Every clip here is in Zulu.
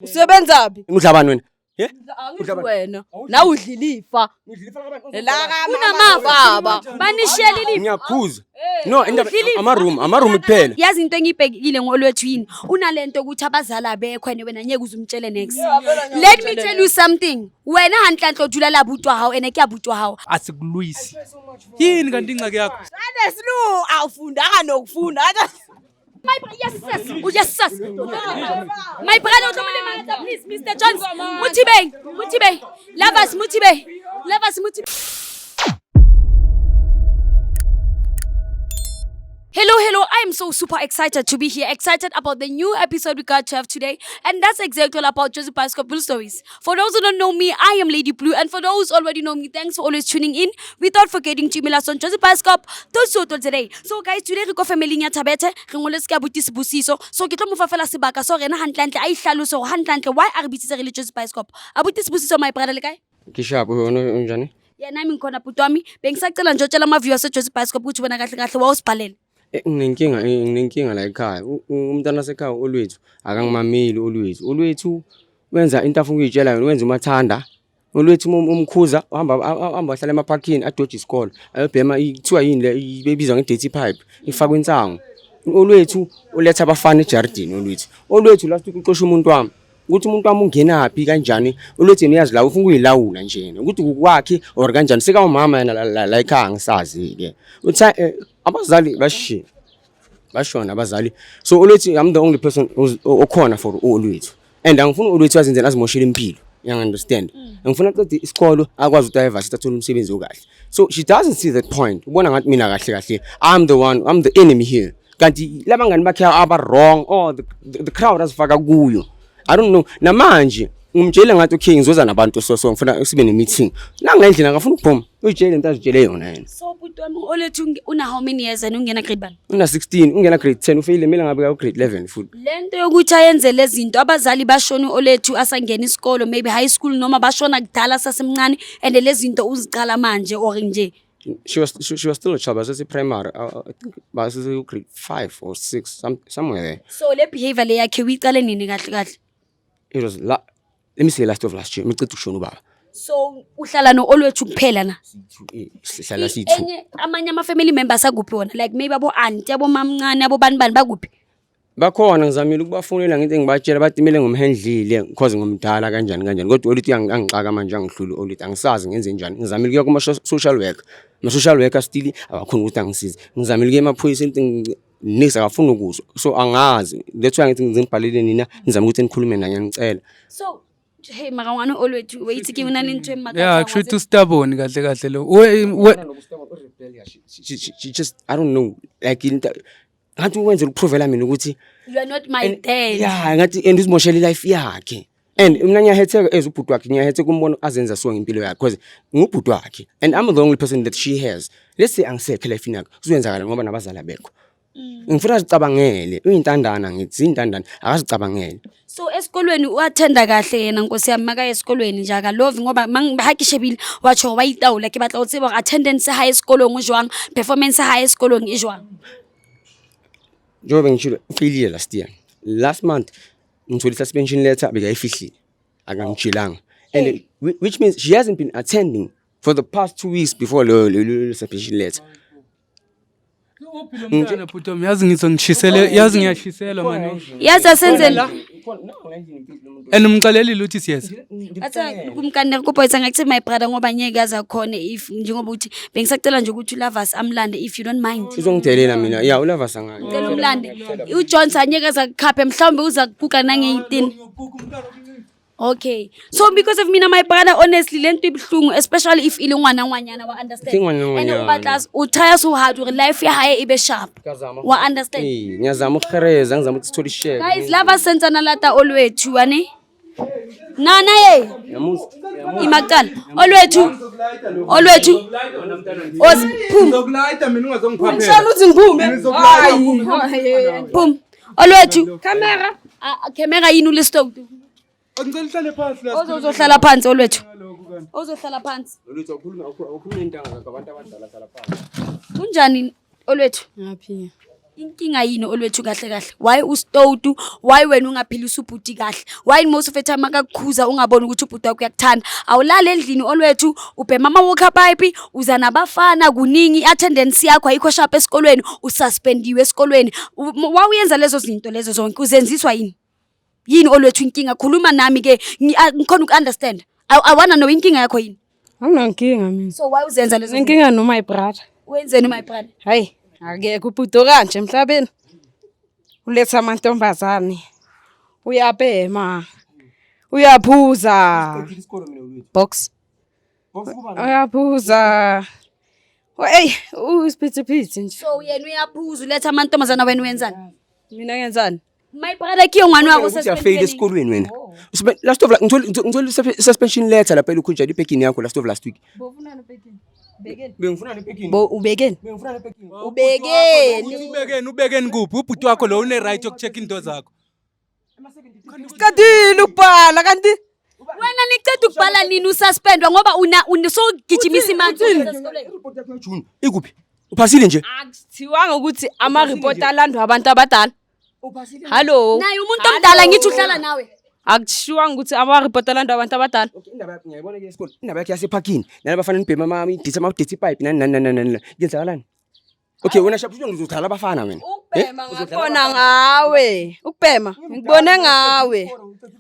Usebenzaphi? Ngidlabani wena? Angithi wena. Nawe udlilifa. Kunamavaba banishiyele lifa. Ngiyakhuza. No, ama room kuphela. Yazi into engibhekile ngolwethu yini unalento ukuthi abazali abekho wena nyeke uzumtshele next. Let me tell you something. Wena hanhlanhla odula la butwa hawo ene kuyabutwa hawo. Asikulwisi. Yini kanti ingxaki yakho? Sane slu awufundanga nokufunda. My yes, my brother, please, Mr. Jones. Mutibe. Love us, Mutibe. Hello. I am so super excited to be here. Excited about the new episode we got to have today. And that's exactly all about Joseph Pascoe Blue Stories. For those who don't know me, I am Lady Blue. And for those who already know me, thanks for always tuning in. Without forgetting to email us on Joseph Pascoe today. So guys, today we go family nya tabete. Re ngole ska butisi busiso. So ke tlo mo fafela sebaka so rena hantlantle ai hlaloso hantlantle why are bitsitse re le Joseph Pascoe. Abutisi busiso my brother le kae? Ke sharp wena unjani? Yena ngikhona bhuti wami. Bengisacela nje utshela ama viewers Joseph Pascoe ukuthi wena kahle wa usibhalele. Nginenkinga la ekhaya. Umntana sekhaya olwethu akangimameli olwethu wenza into afuna ukuyitshela yona wenza umathanda. Olwethu umkhuza uhamba ahlala emaparkini adoje isikole. Ayobhema kuthiwa yini le ibizwa ngedirty pipe ifakwe insango. Olwethu uletha abafana ejardini olwethu last week uqosha umuntu wami. Ukuthi umuntu wami ungenaphi kanjani olwethu niyazi la ufuna ukuyilawula nje ukuthi kukwakhe or kanjani seka umama yena la ekhaya ngisazi ke uthi abazali bashona abazali so olwethu I'm the only person okhona for olwethu and angifuni olwethu azenze azimoshela impilo you understand ngifuna ukuthi isikolo akwazi ukuthi ayevasi athola umsebenzi okahle so she doesn't see that point ubona ngathi mina kahle I'm the enemy here kanti labangani bakhe aba wrong or the crowd asifaka kuyo I don't know namanje umtshela ngathi okay ngizoza nabantu so ngifuna sibe ne meeting nangendlela ngafuna ukuphuma uyitshele into azitshele yona yena so bhuti wami olethu una how many years and ungena grade 1 una 16 ungena grade 10 ufeyile mina ngabe ka grade 11 futhi lento yokuthi ayenze lezi zinto abazali bashona olethu asangena isikolo maybe high school noma bashona kudala sasemncane and lezi zinto uzicala manje or nje she was still a child was primary I think was grade 5 or 6 somewhere there so le behavior le yakhe uyicale nini kahle it was let me say last of last year ngicela ukushona ubaba so uhlala no olwethu kuphela na sihlala sithu amanye ama family members akuphi wona like maybe abo auntie abo mamncane abo bani bakuphi bakhona ngizamile ukubafonela ngento engibatshela batimele ngomhendlile because ngomdala kanjani kodwa olithi angixaka manje angihlulu olithi angisazi ngenze njani ngizamile kuya kuma social worker still abakhona ukuthi angisize ngizamile kuya emaphoyisa into nisa akafuna ukuzwa so angazi that's why ngithi ngizibhalele nina ngizama ukuthi nikhulume naye ngicela so hey makangwana olwethu wait ke mina into emakatha yeah actually to stubborn kahle lo she just I don't know like ngathi wenze ukuprovela mina ukuthi you are not my dad yeah ngathi and uzimoshela life yakhe and mina ngiyahetheka ezubhuti wakhe ngiyahetheka umbona azenza so ngempilo yakhe because ngubhuti wakhe and I'm the only person that she has let's say angisekhe life yakhe kuzwenzakala ngoba nabazali abekho ngifuna azicabangele uyintandana ngithi intandana akazicabangele so esikolweni uattenda kahle yena nkosi yami maka esikolweni nje aka love ngoba mangibahakishebile wacho wayitawula ke batla utsiba attendance high school ngojwang performance high school ngijwang njobe ngishilo failure last month ngithole suspension letter bekayifihlile akangijilanga and which means she hasn't been attending for the past 2 weeks before the suspension letter Ngijana bhuti yazi ngizongishisele yazi ngiyashisela manje yazi asenzela enumxelelile uthi siyeza atha kumkanda kuphoyisa ngakuthi my brother ngoba nyeke yaza khona if njengoba uthi bengisacela nje ukuthi uLavas amlande if you don't mind uzongidelela mina yeah uLavas angani ngicela umlande uJohn anyeke azakukhapha mhlawumbe uzakubuka nange18 okay so because of mina my brother honestly lento ibhlungu especially if ilungwana ngwanyana wa understand and ubatlas uthaya so hard uri life ya haye ibe sharp wa understand ngiyazama ukukhereza ngizama ukuthi sithole ishare guys lava senzana lata olwethu wani nana ye imaqala olwethu osphum zokulayita mina ungazongiphaphela ngishalo uthi ngiphume hayi phum olwethu camera yini ulistoke ngicela uhlale phansi la uzohlala phansi olwethu uzohlala phansi olwethu ukhuluma intanga zabantu abadala hlala phansi kunjani olwethu ngaphi Inkinga yini olwethu kahle kahle? Why ustotu? Why wena ungaphilisa ubhuti kahle? Why most of the time akakukhuza ungaboni ukuthi ubhuti wakho uyakuthanda? Awulala endlini olwethu, ubhema ama walker pipe, uza nabafana kuningi, attendance yakho ayikho sharp esikolweni, ususpendiwe esikolweni. Wawuyenza lezo zinto lezo zonke uzenziswa yini? Yini olwethu inkinga? Khuluma nami ke ngikhona ukunderstand. I wanna know inkinga yakho yini? Anginankinga mina. So why uzenza lezo zinto? Inkinga no my brother. Wenzeni my brother? Hayi, akekho ubhudo kanje emhlabeni. Uletha amantombazane. Uyabhema. Uyaphuza. Box. Uyaphuza. Hey, usiphithiphithi nje. So yena uyaphuza uletha amantombazana wena wenzani? Mina ngenzani? My brother kiyo ngwane wakho uyafail esikolweni wena. Last of ngithole suspension letter lapha elukhunja ipekini yakho last of last week. Bofuna no pekini. Bengifuna nepekini. Ubekeni. Bengifuna nepekini. Ubekeni kuphi? Ubhuti wakho lo une right yokucheck into zakho. Kadile ukubhala kanti Wena niceda ukubhala nini ususpendwa ngoba so gijimisa imali esikoleni. Ikuphi? Uphasile nje? akuthiwanga ukuthi ama report alandwa abantu abadala. Hello. Naye umuntu omdala ngithi uhlala nawe. Akushiwanga ukuthi ama report alandwa abantu abadala. Okay, indaba yakho ngiyayibona ke esikole. Indaba yakho yaseparkini. Nalabafana nibhema ama-dirty pipe nani. Yenzakalani? Okay, wena shaphushwe ngizothala abafana wena. Ukubhema ngakona ngawe. Ukubhema ngibone ngawe.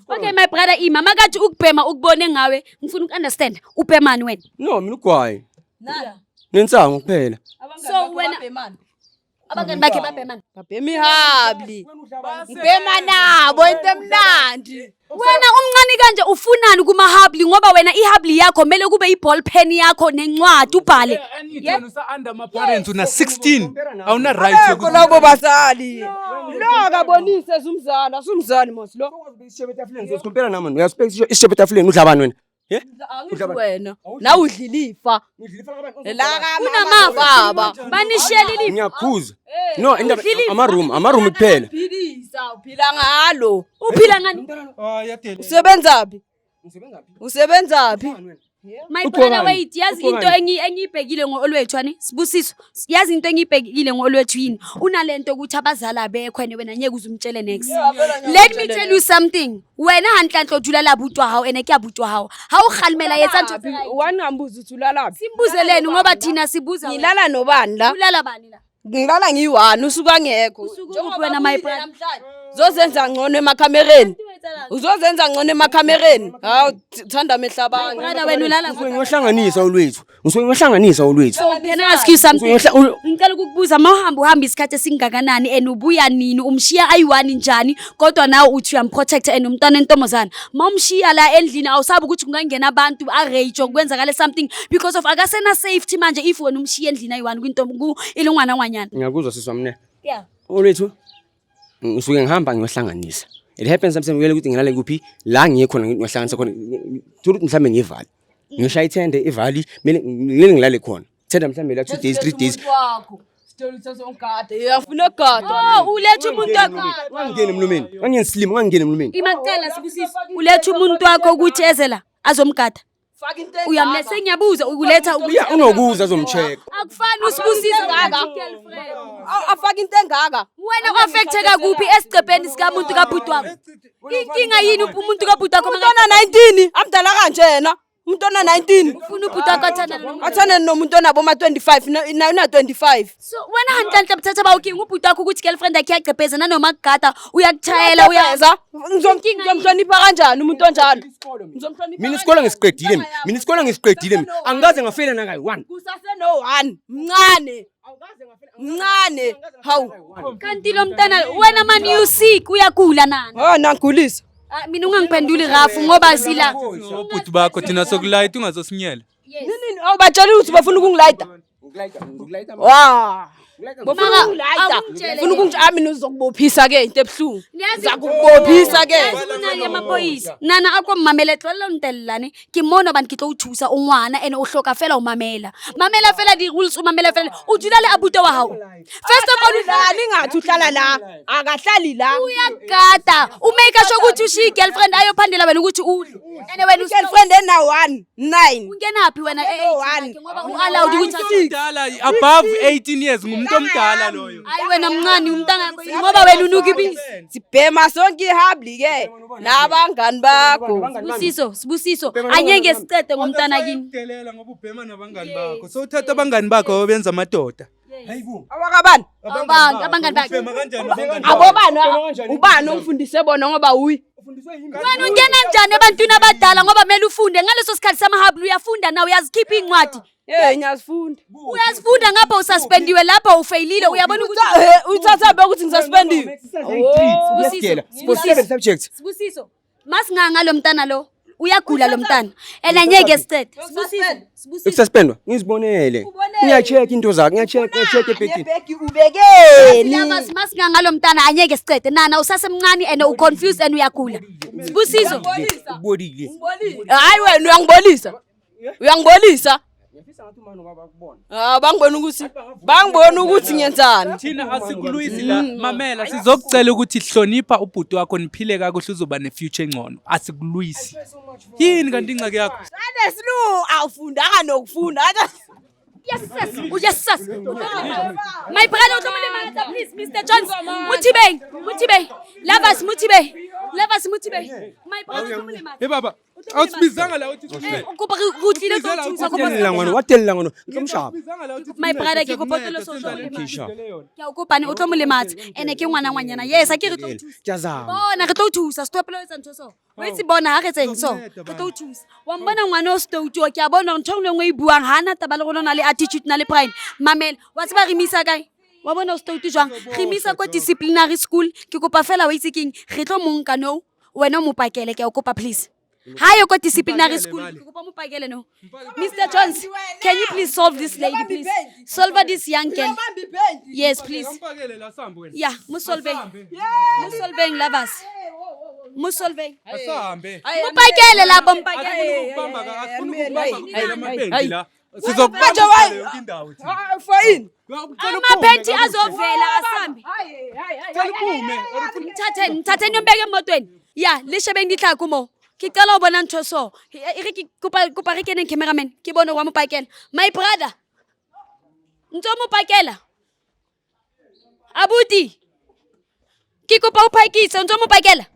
Okay my brother imama kathi ukubhema ukubone ngawe ngifuna ukunderstand ubhemani wena. No, mina ugwayi. Nensango kuphela. So wena abangani bakhe babhemani. Babhema ihabli. Ngibhema nabo into emnandi. Wena umncane kanje ufunani kuma habli ngoba wena ihabli yakho mele kube iball pen yakho nencwadi ubhale. Usa under my parents una 16. Awuna right yokuthi. Labo bazali. Lo akabonise umzala, sumzali mos lo. Ngizosikompera nami. Uyaspect isishebetafuleni udlabani wena? Yeah? Wena. Na udlilifa. La Unamava banishiyele lifa. Ngiyaphuza. No, indaba ama-room kuphela. Philisa uphila ngalo. Uphila ngani? Yathela. Usebenzaphi? My brother wait, yazi into engiyibhekile ngolwethwani Sibusiso. Yazi into engiyibhekile ngolwethu yini? Unalento ukuthi abazali abekho wena nyeke uzumtshele next. Let me tell you something. Wena hanhlanhla jula la butwa hawo ene kuyabutwa hawo. Hawu khalimela yetsanto. Wangambuza ukuthi ulala phi? Simbuzeleni ngoba thina sibuza. Ngilala nobani la? Ulala bani la? Ngilala ngiyi-1 usuka ngekho. Usuka wena my brother. Uzozenza ngcono emakamereni. Uzozenza ngcono emakamereni. Hawu thanda amehla abantu. Brother wena ulala Ngihlanganisa ulwethu. Ngihlanganisa ulwethu. Can I ask you something? Ngicela ukukubuza uhamba isikhathi esingakanani and ubuya nini umshiya ayi1 njani kodwa nawe uthi uyamprotect and umntwana entomozana. Mawumshiya la endlini awusabi ukuthi kungangena abantu arage okwenzakala something because of akasena safety manje if wena umshiya endlini ayi1 kwintombi ilungwana ngwanyana. Ngiyakuzwa sisi wami ne. Yeah. Ulwethu ngisuke ngihamba ngiyohlanganisa. It happens sometimes ngiyele ukuthi ngilale kuphi la ngiye khona ngihlanganisa khona. Thuthi mhlambe ngivali. Ngishaya ithende ivali mele ngilale khona. Thenda mhlambe la 2 days 3 days. Sicela usazongada. Uyafuna ukugada. Oh, uletha umuntu wakho. Ngangene emlomeni. Ngangenslim ngangene emlomeni. Imacela Sibusiso. Uletha umuntu wakho ukuthi ezela azomgada. Faka into Uyamlese ngiyabuza ukuletha Unokuza azomcheck. akufani uSibusiso ngaka. afaka into engaka. Wena affecteka kuphi esiqebheni sika umuntu kabhuti wakho? Inkinga yini umuntu kabhuti wakho Umntwana 19 amdala kanjena. Umntwana 19 ufuna ubhuti wakho athana nomuntu onabo ma 25 na 25. So wena hanhlanhla buthatha bawukinga ubhuti wakho ukuthi girlfriend yakhe yaqebheza nanoma kugada uyakuthayela uyeza. Ngizomhlonipha kanjani umuntu onjalo? Mina isikole ngisiqedile mina isikole ngisiqedile angikaze ngafela nakayi 1 Kusase no 1 mncane hawu kanti lo mntana wena man you sick uyagula nani? nangigulisa. Mina ungangiphenduli Rafu ngoba sila Ubhuti bakho thina sokulayita ungazosinyela. Nini awubatshela ukuthi bafuna ukungilayita? Wa bafuna ukungilayita. Ufuna ukungijami nozokubophisa ke into ebhlungu. Zakubophisa ke. Nani amaphoyisa nana akwamamela tlola ntelelane ke mona bantu ke tlo uthusa ongwana ene o hloka fela o mamela fela di rules o mamela fela o dula le abuti wa hao. First of all udlala ingathi uhlala la akahlali la uyagada u make sure ukuthi ushi girlfriend ayophandela wena ukuthi udle ene wena girlfriend ena 1 9 ungenaphi wena ngoba u allowed ukuthi Above 18 years ngumntwana umuntu omdala loyo. Hayi wena mncane umntana wakho ngoba wena unuka ibisi. Sibhema sonke ihabli ke nabangani bakho. Sibusiso anyenge sicede ngomntana kini. Delela ngoba ubhema nabangani bakho. So uthatha abangani bakho benza amadoda. Awakabani? Abangani bakhe. Ubhema kanjani abangani? Abobani ubani omfundise bona ngoba uyi. Wena ungena njani ebantwini abadala ngoba kumele ufunde ngaleso sikhathi samahablu uyafunda nawe uyazikhipha incwadi. Ngiyazifunda. Uyazifunda ngapha ususpendiwe lapha ufailile uyabona ukuthi Uthatha ukuthi ngisuspendiwe. Sibusiso. Masinganga lo mntana lo. Uyagula lo mntana. Anyeke sicede. Sibusiso. Ukususpendwa ngizibonele. Ngiyacheck into zakhe, ngiyacheck ebhekini. Ebheki ubekeni. Lava masinganga lo mntana anyeke sicede. Nana usasemncane and uconfused and uyagula. Sibusiso. Ubodile. Hayi wena uyangibolisa. Uyangibolisa. Bangibona ukuthi ngiyenzani. Thina asikulwisi la mamela sizokucela ukuthi hlonipha ubhuti wakho niphile kakuhle uzoba nefuture engcono. Asikulwisi. Yini kanti ingxaki yakho? Sane silu awufundanga nokufunda. Yes. My brother uthomele please Mr. Jones. Muthibe. Lovers Muthibe. My brother uthomele manje. Hey baba. Awusibizanga la uthi sifike. Kuba kuthile tothuza Watella ngono ngomshaba. My brother ke kopotelo so so. Ke ukopane o tlomole matse ene ke ngwananyana. Yes a ke re tlo thusa. Jazama. Bona re tlo thusa stop lo etsa ntho so. Wa itse bona ha re tseng so. Re tlo thusa. Wa mbona ngwana o stoutu ke a bona ntho ngwe e buang hana taba le rona na le attitude na le pride. Mamela wa tseba re misa kae? Wa bona o stoutu jwang? Re misa kwa disciplinary school ke kopa fela wa itse keng re tlo monka no wena mo pakele ke a kopa please. Hayo kwa disciplinary school. No. Mr. Jones, can you please solve this lady, please? Solve this young girl. Yes, please. Yeah, musolving lovers. Musolving. Mupakele la bompakele. Fine. Amapenti azovela asambi. Mthathe nyombeke emotweni. Yeah, lishebe ngitla kumo. Ke qala o bona ntho so e re ke kopa re keneng cameraman ke bone wa mo pakela my brother ntso mo pakela abuti ke kopa o phakisa ntso mo pakela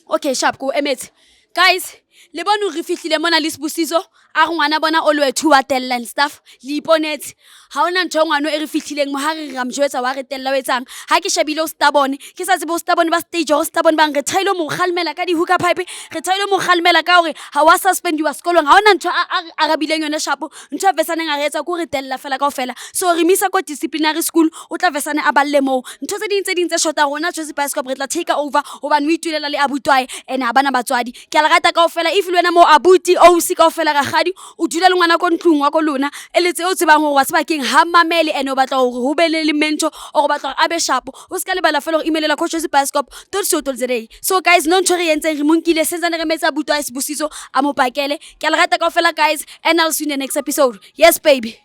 okay sharp go emetse guys le bona re fihlile mona le Sibusiso a re ngwana bona o lwe wa tella and stuff le iponetse ha ona ntho ngwana e re fihlileng mo ha re ramjwetsa wa re tella wetsang ha ke shebile o stabone ke sa tsebo stabone ba stage o stabone ba re thailo mo khalmela ka di hookah pipe re thailo mo khalmela ka hore ha wa suspendiwa sekolong ha ona ntho a arabileng yona shapo ntho a vesaneng a re etsa ko re tella fela kaofela so re misa ko disciplinary school o tla vesane a balle mo ntho tse ding tse shota rona Jozi Bioscope re tla take over hobane o itulela le abutwae ene ha bana batswadi ke a le rata kaofela if lwena mo abuti o se kaofela ga gadi o dula le ngwana ko ntlung wa ko lona eletse o tsebang hore wa tseba keng ha mamele ene o batla hore ho be le mento o batla a be sharp o ska le bala fela go emailela coach Jozi Bioscope .co.za so guys no ntho re yentseng re monkile senzane re metsa abutwae Sibusiso a mo pakele ke a le rata kaofela guys and I'll see you in the next episode yes baby